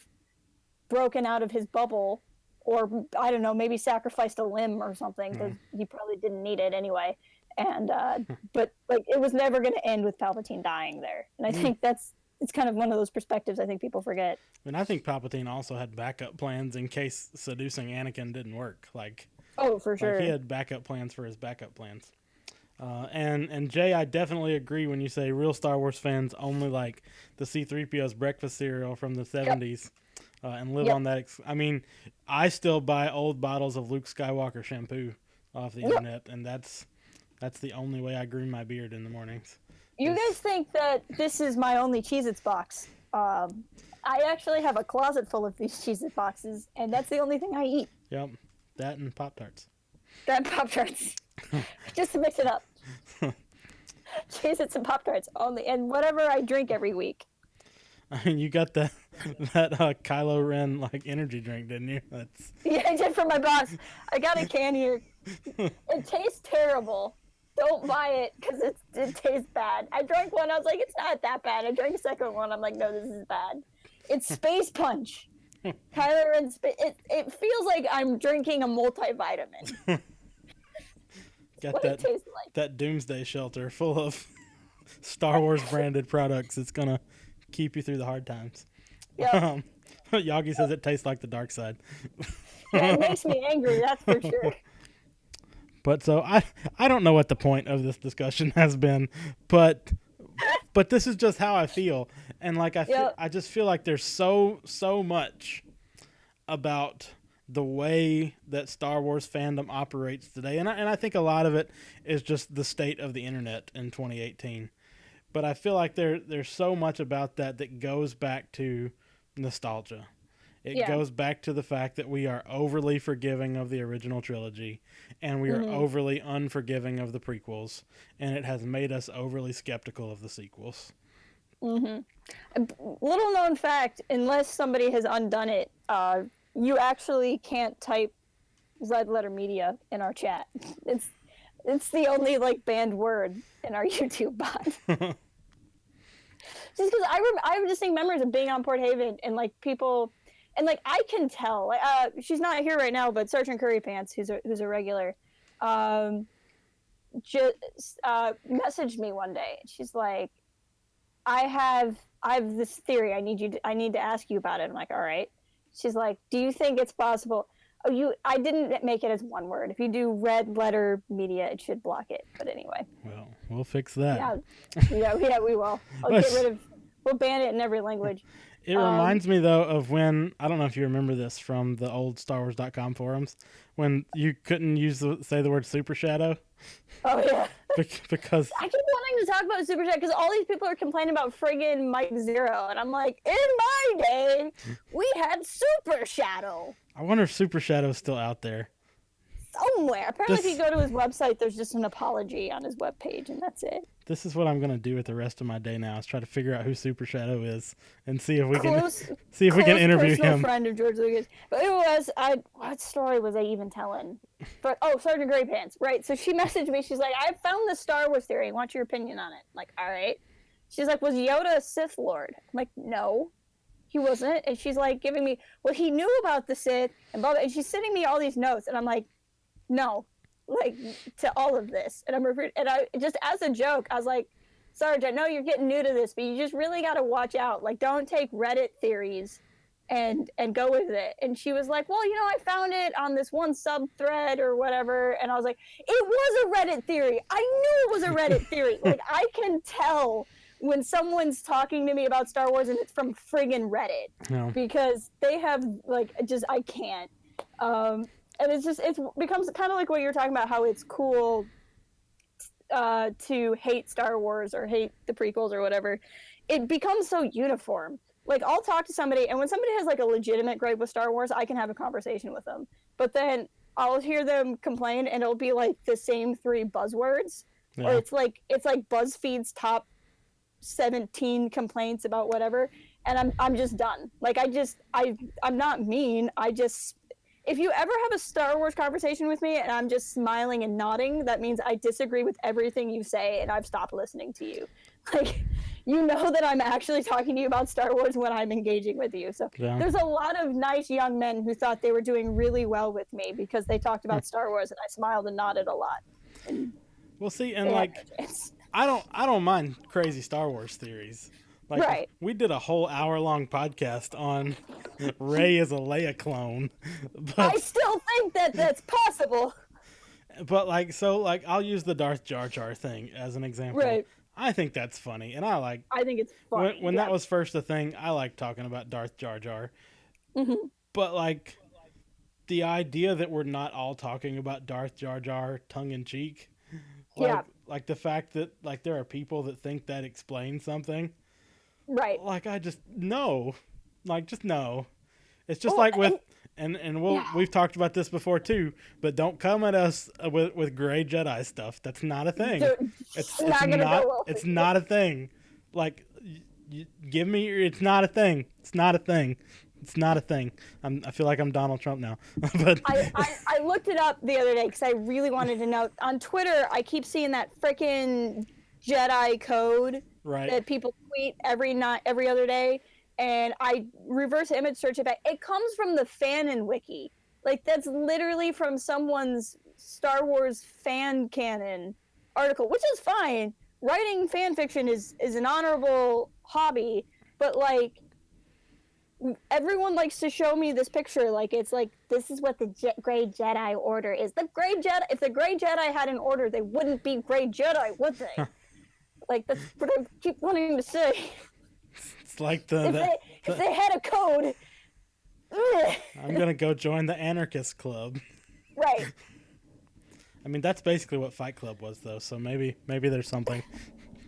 broken out of his bubble, or I don't know, maybe sacrificed a limb or something, because he probably didn't need it anyway. And but like, it was never going to end with Palpatine dying there. And I think it's kind of one of those perspectives I think people forget. And I think Palpatine also had backup plans in case seducing Anakin didn't work. Like, oh, for sure. Like he had backup plans for his backup plans. And Jay, I definitely agree when you say real Star Wars fans only like the C-3PO's breakfast cereal from the 70s and live on that. I mean, I still buy old bottles of Luke Skywalker shampoo off the internet, and that's the only way I groom my beard in the mornings. You guys think that this is my only Cheez-Its box. I actually have a closet full of these Cheez-It boxes, and that's the only thing I eat. Yep, that and Pop-Tarts. That and Pop-Tarts. Just to mix it up. Cheez-Its and Pop-Tarts only, and whatever I drink every week. I mean, you got that Kylo Ren like energy drink, didn't you? Yeah, I did for my boss. I got a can here. It tastes terrible. Don't buy it because it tastes bad. I drank one. I was like, it's not that bad. I drank a second one. I'm like, no, this is bad. It's Space Punch. Kylo Ren. It feels like I'm drinking a multivitamin. Got that doomsday shelter full of Star Wars branded products. It's gonna keep you through the hard times. Yep. Yagi says it tastes like the dark side. It makes me angry, that's for sure. But so I don't know what the point of this discussion has been, but this is just how I feel, and like I just feel like there's so much about the way that Star Wars fandom operates today, and I think a lot of it is just the state of the internet in 2018. But I feel like there's so much about that goes back to nostalgia. It goes back to the fact that we are overly forgiving of the original trilogy, and we are overly unforgiving of the prequels, and it has made us overly skeptical of the sequels. Little known fact, unless somebody has undone it, you actually can't type red letter media in our chat. It's the only like banned word in our YouTube bot. Just because I have distinct memories of being on Port Haven and like people, and like I can tell. She's not here right now, but Sergeant Curry Pants, who's a regular, just messaged me one day. She's like, I have this theory. I need to ask you about it. I'm like, all right. She's like, do you think it's possible? I didn't make it as one word. If you do red letter media, it should block it. But anyway. Well, we'll fix that. Yeah, we will. We'll ban it in every language. It reminds me, though, of when, I don't know if you remember this from the old StarWars.com forums, when you couldn't say the word Super Shadow. Oh, yeah. Because I keep wanting to talk about Super Shadow because all these people are complaining about friggin' Mike Zero. And I'm like, in my day, we had Super Shadow. I wonder if Super Shadow is still out there. Somewhere. Apparently, if you go to his website, there's just an apology on his webpage, and that's it. This is what I'm going to do with the rest of my day now, is try to figure out who Super Shadow is and see if we can interview him. Friend of George Lucas. But it was, what story was I even telling? But Sergeant Grey Pants, right? So she messaged me. She's like, I found this Star Wars theory. I want your opinion on it. I'm like, all right. She's like, was Yoda a Sith Lord? I'm like, no, he wasn't. And she's like giving me, well, he knew about the Sith and blah, blah. And she's sending me all these notes, and I'm like, no, like, to all of this. And I just, as a joke, I was like, Sarge, I know you're getting new to this, but you just really got to watch out. Like, don't take Reddit theories and go with it. And she was like, well, I found it on this one sub thread or whatever. And I was like, it was a Reddit theory. I knew it was a Reddit theory. Like, I can tell when someone's talking to me about Star Wars and it's from friggin' Reddit. No. Because they have, like, just, I can't. And it becomes kind of like what you were talking about, how it's cool. to hate Star Wars or hate the prequels or whatever, it becomes so uniform. Like, I'll talk to somebody, and when somebody has like a legitimate gripe with Star Wars, I can have a conversation with them. But then I'll hear them complain, and it'll be like the same 3 buzzwords, or it's like BuzzFeed's top 17 complaints about whatever, and I'm just done. Like, I'm not mean. If you ever have a Star Wars conversation with me and I'm just smiling and nodding, that means I disagree with everything you say and I've stopped listening to you. Like, you know that I'm actually talking to you about Star Wars when I'm engaging with you. So there's a lot of nice young men who thought they were doing really well with me because they talked about Star Wars and I smiled and nodded a lot. And well, see, and like, I don't mind crazy Star Wars theories. Like, right. We did a whole hour-long podcast on Rey as a Leia clone. But I still think that that's possible. But like, so like, I'll use the Darth Jar Jar thing as an example. Right. I think that's funny, and I think it's funny. When that was first a thing, I like talking about Darth Jar Jar. Mm-hmm. But like, the idea that we're not all talking about Darth Jar Jar tongue in cheek, like the fact that like there are people that think that explains something. Right. Like, I just no. Like, just no. It's just like with we've talked about this before too, but don't come at us with gray Jedi stuff. That's not a thing. It's not a thing. Like, give me it's not a thing. It's not a thing. It's not a thing. I feel like I'm Donald Trump now. But I looked it up the other day because I really wanted to know. On Twitter, I keep seeing that freaking Jedi code that people tweet every other day, and I reverse image search it back. It comes from the Fanon wiki. Like, that's literally from someone's Star Wars fan canon article, which is fine. Writing fan fiction is an honorable hobby, but like, everyone likes to show me this picture like it's like this is what the Grey Jedi Order is. The Grey Jedi, if the Grey Jedi had an order, they wouldn't be Grey Jedi, would they? Like, that's what I keep wanting to say. It's like if they had a code. I'm gonna go join the anarchist club. Right. I mean, that's basically what Fight Club was, though. So maybe there's something.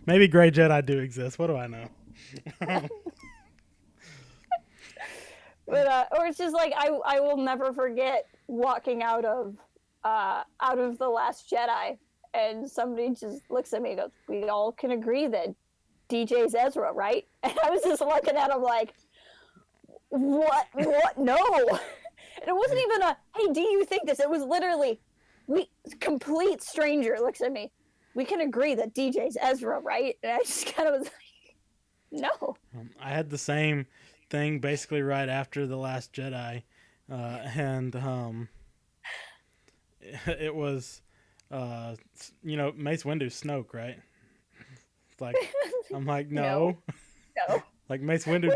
Maybe Grey Jedi do exist. What do I know? But or it's just like I will never forget walking out of The Last Jedi, and somebody just looks at me and goes, "We all can agree that DJ's Ezra, right?" And I was just looking at him like, "What? No!" And it wasn't even a, "Hey, do you think this?" It was literally, complete stranger looks at me. "We can agree that DJ's Ezra, right?" And I just kind of was like, "No." I had the same thing basically right after The Last Jedi, and it was Mace Windu's Snoke, right? It's like, I'm like, no. Like, Mace Windu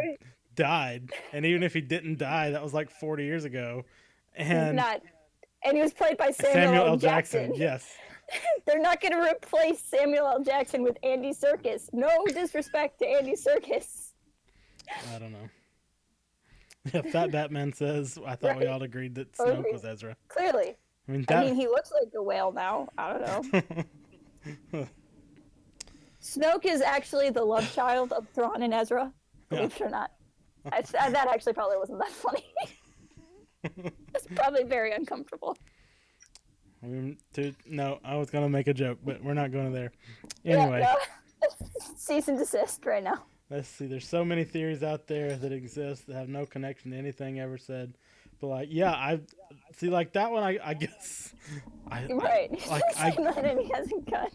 died, and even if he didn't die, that was like 40 years ago, and he was played by Samuel L. Jackson. Yes. They're not going to replace Samuel L. Jackson with Andy Serkis. No disrespect to Andy Serkis. I don't know. Yeah, Fat Batman says, I thought we all agreed that Snoke was Ezra. Clearly. I mean, he looks like a whale now. I don't know. Snoke is actually the love child of Thrawn and Ezra, believe it or not. That actually probably wasn't that funny. It's probably very uncomfortable. I mean, I was going to make a joke, but we're not going there. Anyway. Yeah, no. Cease and desist right now. Let's see. There's so many theories out there that exist that have no connection to anything ever said. But like, yeah, I see. Like that one, I guess. Right. And he hasn't cut.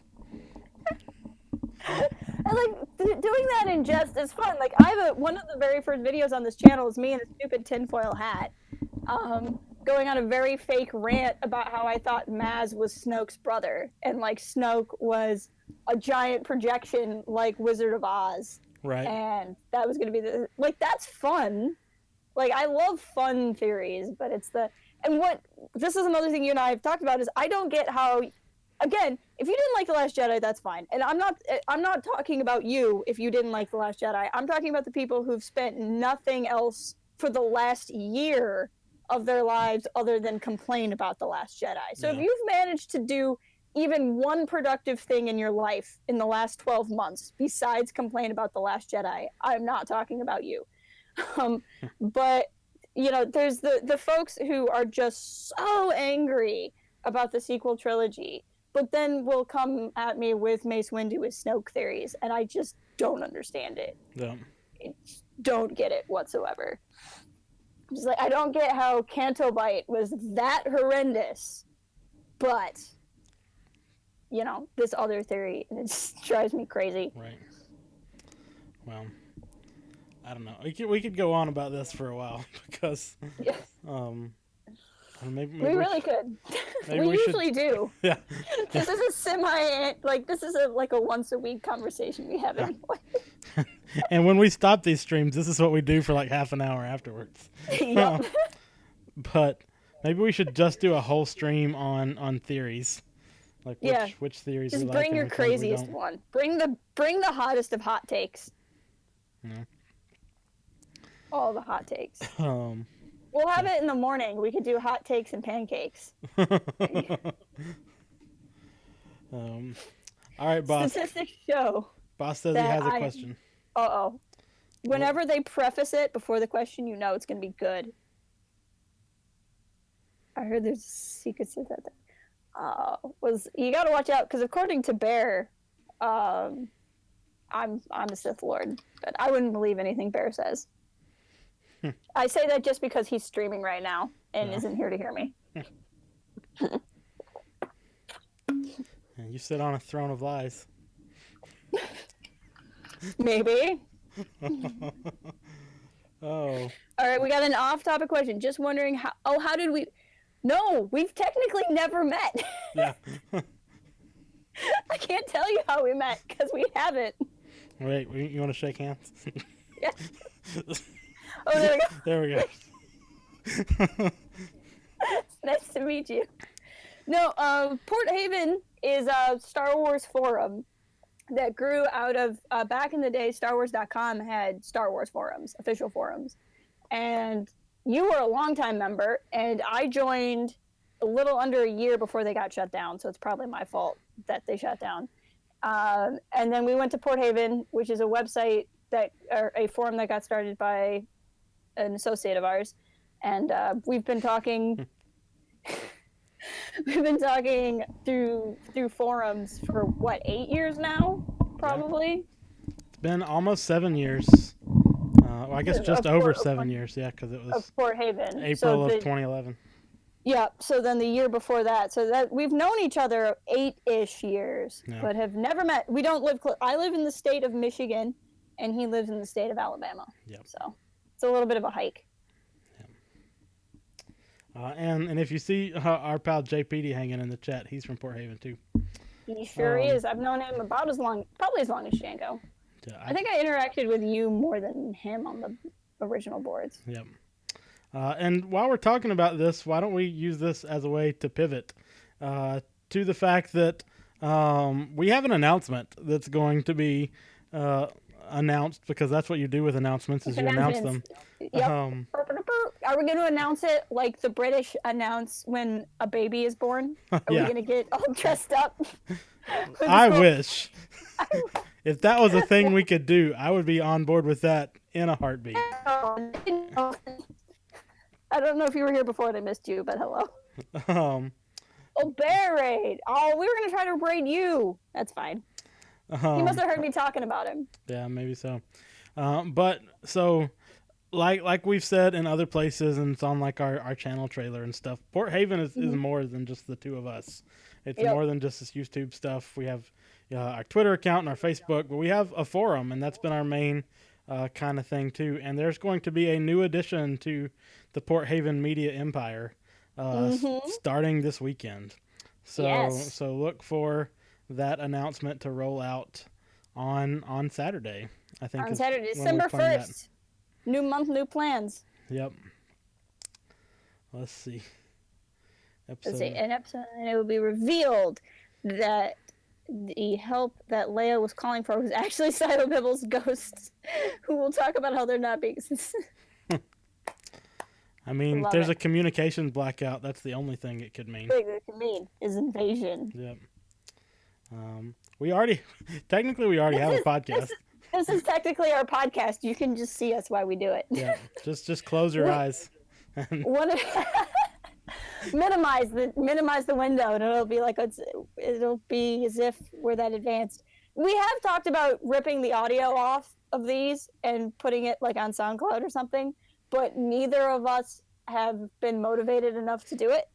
And like doing that in jest is fun. Like one of the very first videos on this channel is me in a stupid tinfoil hat, going on a very fake rant about how I thought Maz was Snoke's brother, and like Snoke was a giant projection like Wizard of Oz. Right. And that was going to be that's fun. Like, I love fun theories, but this is another thing you and I have talked about is I don't get how, again, if you didn't like The Last Jedi, that's fine. And I'm not talking about you if you didn't like The Last Jedi. I'm talking about the people who've spent nothing else for the last year of their lives other than complain about The Last Jedi. So if you've managed to do even one productive thing in your life in the last 12 months besides complain about The Last Jedi, I'm not talking about you. But, you know, there's the folks who are just so angry about the sequel trilogy, but then will come at me with Mace Windu with Snoke theories, and I just don't understand it. Yeah. I don't get it whatsoever. Just like, I don't get how Canto Bight was that horrendous, but, you know, this other theory, and it just drives me crazy. Right. Well, I don't know. We could go on about this for a while because, maybe we really could. Maybe we usually do. Yeah. This is a this is like a once a week conversation we have anyway. And when we stop these streams, this is what we do for like half an hour afterwards. Yep. But maybe we should just do a whole stream on theories, like which theories. Just we bring like your and which ones we craziest don't. one. Bring the hottest of hot takes. Yeah. All the hot takes. We'll have it in the morning. We could do hot takes and pancakes. All right, boss. Statistics show. Boss says he has a question. Uh-oh. Whenever they preface it before the question, you know it's going to be good. I heard there's secrets to that. You got to watch out, because according to Bear, I'm a Sith Lord, but I wouldn't believe anything Bear says. I say that just because he's streaming right now and isn't here to hear me. And you sit on a throne of lies. Maybe. Oh. All right, we got an off-topic question. Just wondering how did we... No, we've technically never met. Yeah. I can't tell you how we met because we haven't. Wait, you want to shake hands? Yeah. Oh, there we go. There we go. Nice to meet you. No, Port Haven is a Star Wars forum that grew out of, back in the day, StarWars.com had Star Wars forums, official forums. And you were a longtime member, and I joined a little under a year before they got shut down, so it's probably my fault that they shut down. And then we went to Port Haven, which is a website or a forum that got started by an associate of ours. And we've been talking... We've been talking through forums for, 8 years now? Probably? Yeah. It's been almost 7 years. Well, I guess just over 7 years, yeah, because it was of Port Haven. April of 2011. Yeah, so then the year before that. So that we've known each other 8-ish years, but have never met. We don't live I live in the state of Michigan, and he lives in the state of Alabama. Yep. So it's a little bit of a hike. And if you see our pal JPD hanging in the chat, he's from Port Haven too. He sure is. I've known him probably as long as Django. Yeah, I think I interacted with you more than him on the original boards. Yep. And while we're talking about this, why don't we use this as a way to pivot to the fact that we have an announcement that's going to be announced, because that's what you do with announcements, is you announce them. Yep. Are we going to announce it like the British announce when a baby is born? Are we going to get all dressed up? I wish. If that was a thing we could do, I would be on board with that in a heartbeat. I don't know if you were here before and I missed you, but hello. Bear raid. Oh, we were going to try to raid you. That's fine. He must have heard me talking about him. Yeah, maybe so. But so... Like we've said in other places, and it's on like our channel trailer and stuff, Port Haven is more than just the two of us. It's more than just this YouTube stuff. We have our Twitter account and our Facebook, but we have a forum, and that's been our main kind of thing too. And there's going to be a new addition to the Port Haven media empire starting this weekend. So look for that announcement to roll out on Saturday. I think on Saturday, December 1st. New month, new plans. Yep. Let's see. An episode, and it will be revealed that the help that Leia was calling for was actually Silo Bibble's ghosts, who will talk about how they're not being. I mean, there's a communications blackout. That's the only thing it could mean. Big it could mean is invasion. Yep. We already technically have a podcast. This is technically our podcast. You can just see us while we do it. Yeah, just close your eyes. One minimize the window, and it'll be like it'll be as if we're that advanced. We have talked about ripping the audio off of these and putting it like on SoundCloud or something, but neither of us have been motivated enough to do it.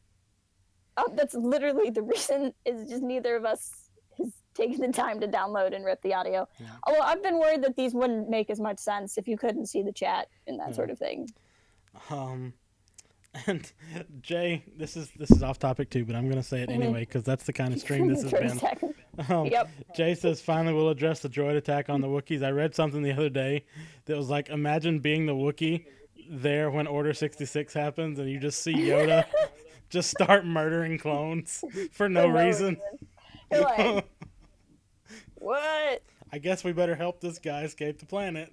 That's literally the reason, is just neither of us has taken the time to download and rip the audio. Yeah. Although I've been worried that these wouldn't make as much sense if you couldn't see the chat and that sort of thing. And Jay, this is off topic too, but I'm going to say it anyway because that's the kind of stream this has been. Yep. Jay says, finally we'll address the droid attack on the Wookiees. I read something the other day that was like, imagine being the Wookiee there when Order 66 happens and you just see Yoda just start murdering clones for no reason. You're like, what? I guess we better help this guy escape the planet.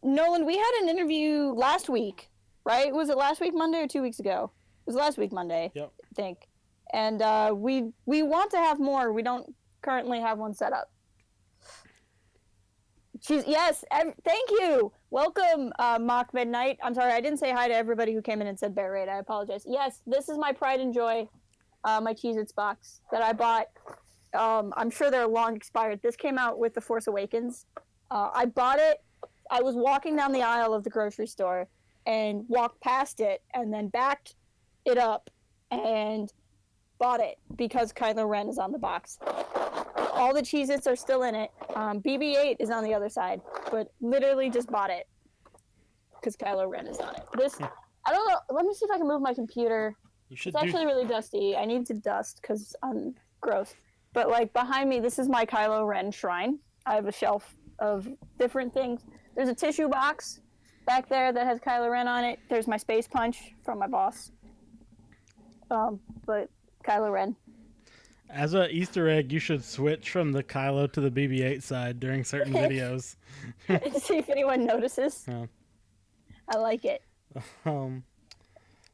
Nolan, we had an interview last week, right? Was it last week Monday or 2 weeks ago? It was last week Monday, yep. I think. And we want to have more. We don't currently have one set up. Yes, thank you. Welcome, Mock Midnight. I'm sorry, I didn't say hi to everybody who came in and said Bear Raid. I apologize. Yes, this is my Pride and Joy, my Cheez-Its box that I bought. I'm sure they're long expired. This came out with The Force Awakens. I bought it. I was walking down the aisle of the grocery store and walked past it and then backed it up and bought it because Kylo Ren is on the box. All the Cheez-Its are still in it. BB-8 is on the other side, but literally just bought it because Kylo Ren is on it. I don't know. Let me see if I can move my computer. It's actually really dusty. I need to dust because I'm gross. But like behind me, this is my Kylo Ren shrine. I have a shelf of different things. There's a tissue box back there that has Kylo Ren on it. There's my space punch from my boss. But Kylo Ren. As an Easter egg, you should switch from the Kylo to the BB-8 side during certain videos. See if anyone notices. Yeah. I like it.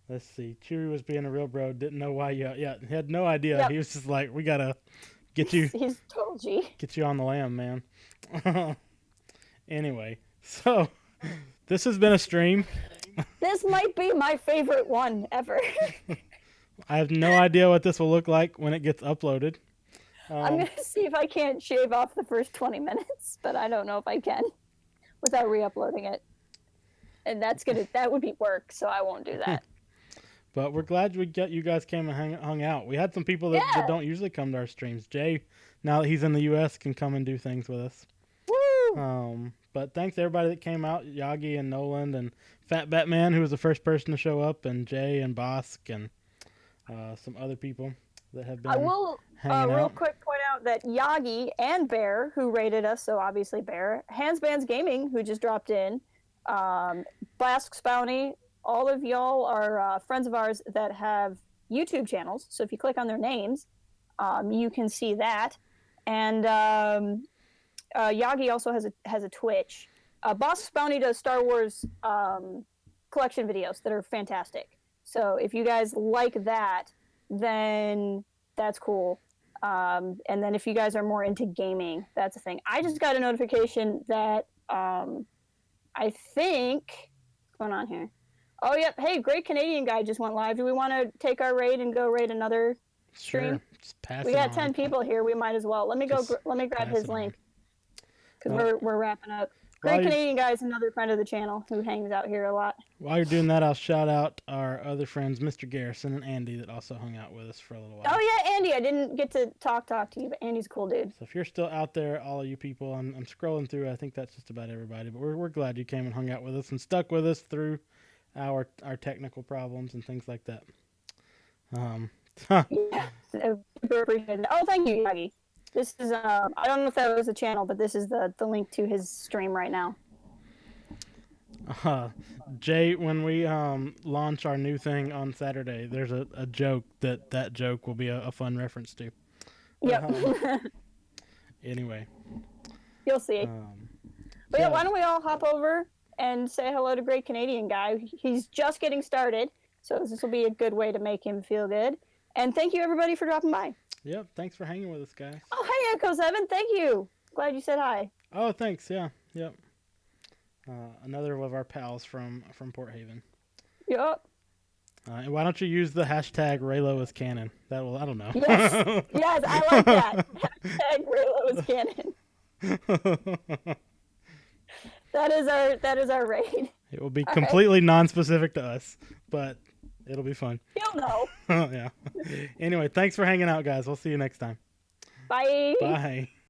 Let's see. Chewie was being a real bro. Didn't know why you. Yeah, he had no idea. Yep. He was just like, we gotta get you. He's total G. Get you on the lam, man. Anyway, so this has been a stream. This might be my favorite one ever. I have no idea what this will look like when it gets uploaded. I'm going to see if I can't shave off the first 20 minutes, but I don't know if I can without re-uploading it. And that would be work, so I won't do that. But we're glad you guys came and hung out. We had some people that don't usually come to our streams. Jay, now that he's in the U.S., can come and do things with us. Woo! But thanks to everybody that came out, Yagi and Nolan and Fat Batman, who was the first person to show up, and Jay and Bosk and some other people that have been I will real quick point out that Yagi and Bear, who rated us, so obviously Bear, Handsbands Gaming, who just dropped in, Blask's Bounty, all of y'all are friends of ours that have YouTube channels. So if you click on their names, you can see that. And Yagi also has a Twitch. Blask's Bounty does Star Wars collection videos that are fantastic. So if you guys like that, then that's cool. And then if you guys are more into gaming, that's a thing. I just got a notification that I think what's going on here? Oh, yep. Hey, Great Canadian Guy just went live. Do we want to take our raid and go raid another stream? Sure. Just pass we got 10 people here. We might as well. Let me grab his link because we're wrapping up. Great Canadian Guy is another friend of the channel who hangs out here a lot. While you're doing that, I'll shout out our other friends, Mr. Garrison and Andy, that also hung out with us for a little while. Oh, yeah, Andy. I didn't get to talk to you, but Andy's a cool dude. So if you're still out there, all of you people, I'm scrolling through. I think that's just about everybody. But we're glad you came and hung out with us and stuck with us through our technical problems and things like that. Yeah, super appreciate it. Oh, thank you, Yagi. This is I don't know if that was a channel, but this is the link to his stream right now. Jay, when we launch our new thing on Saturday, there's a joke that joke will be a fun reference to. Yep. Anyway. You'll see. But yeah, why don't we all hop over and say hello to Great Canadian Guy. He's just getting started, So this will be a good way to make him feel good. And thank you, everybody, for dropping by. Yep. Thanks for hanging with us, guys. Oh, hey, Echo 7. Thank you. Glad you said hi. Oh, thanks. Yeah. Yep. Another of our pals from Port Haven. Yup. And why don't you use the hashtag Raylo is canon? That will, I don't know. Yes. Yes, I like that. Hashtag Raylo is canon. That is our raid. It will be completely non-specific to us, but it'll be fun. You'll know. Yeah. Anyway, thanks for hanging out, guys. We'll see you next time. Bye. Bye.